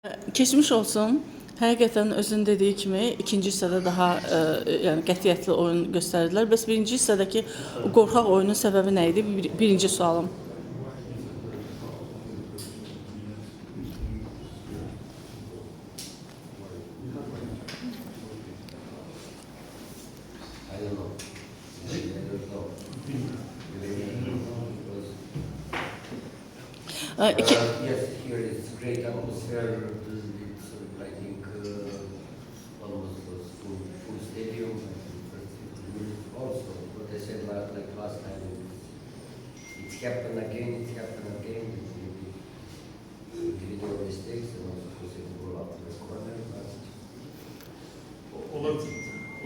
Keçmiş olsun. Həqiqətən özün dediyi kimi ikinci hissədə daha yəni qətiyyətli oyun göstərdilər. Bəs birinci hissədəki qorxaq oyunun səbəbi nə idi? Birinci sualım. I don't know. I don't know. İki, Yes, here is great atmosphere. It's, I think, almost a full stadium. Also, what I said like last time, it's happened again. It's happened again. Individual mistakes and also pushing the ball up to the corner.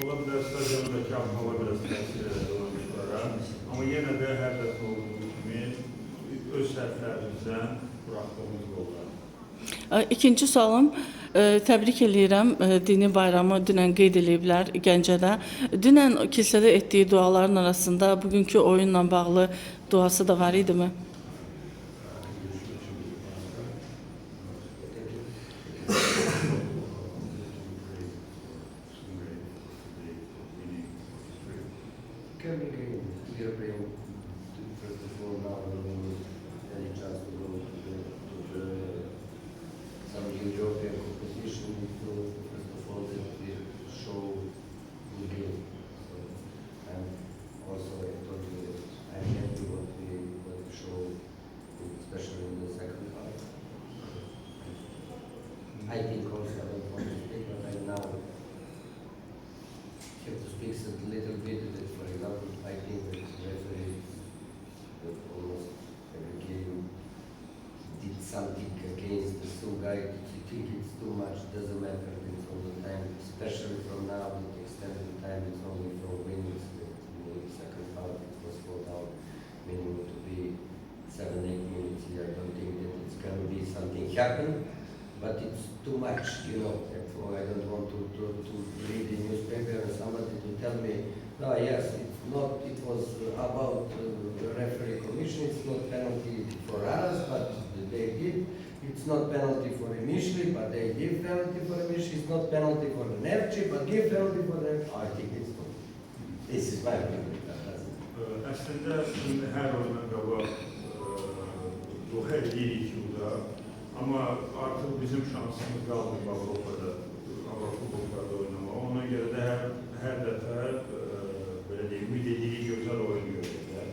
Olabilir, stadyumdaki hava biraz təsir edir oyunculara. Amma yenə də hər dəfə olduğu kimi öz səhvlərimizdən buraxdığımız qollar. İkinci sualım, təbrik edirəm. Dini bayramı dünən qeyd ediblər Gəncədə. Dünən kilsədə etdiyi duaların arasında bugünkü oyunla bağlı duası da var idimi? Coming in, we are playing first of all now any chance to go to some European competition. To first of all that we show good game. So, and also I told you that I'm happy what we show, especially in the second half. I think also I don't want to speak, but I now have to speak a little bit that, for example, I think that referee that almost every game did something against the some guy. You think it's too much, doesn't matter. It's all the time, especially from now, the extended time, it's only from minutes. In the second half, it was slowed down minimum to be 7-8 minutes here. I don't think that it's going to be something happen, but it's too much, you know. Therefore, I don't want to read the newspaper and somebody to tell me, no, yes, it's not, it was about the referee commission, it's not penalty for us, but they did. It's not penalty for Emishli, but they give penalty for Emishli. It's not penalty for the Nevci, but give penalty for them. I think it's not. This is my opinion. Əslində, şimdi hər oyundan qabaq dua edirik burada. Amma artıq bizim şansımız qalmır Avropada, Avrokuboklarda oynamağa. Ona görə də hər dəfə belə deyim, ümid edirik gözəl oyun görürlər.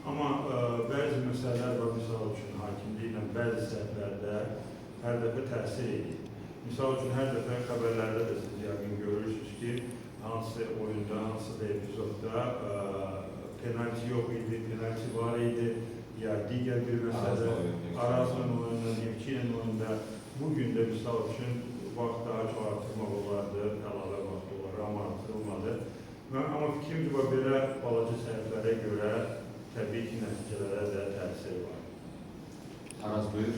Amma bəzi məsələlər var, misal üçün hakimliklə bəzi səhvlərdə hər dəfə təsir edir. Misal üçün hər dəfə xəbərlərdə də siz yəqin görürsünüz ki, hansı oyunda, hansı da epizodda penalti yox idi, penalti var idi, ya digər bir məsələ, Arazla oyunda, Nevçi'nin oyunda bugün də misal üçün vaxt daha çox artırmaq olardı, əlavə vaxt olar, amma artırılmadı. Amma fikrimcə belə balaca səhvlərə görə təbii ki, nəticələrə də təsir var. Araz buyur.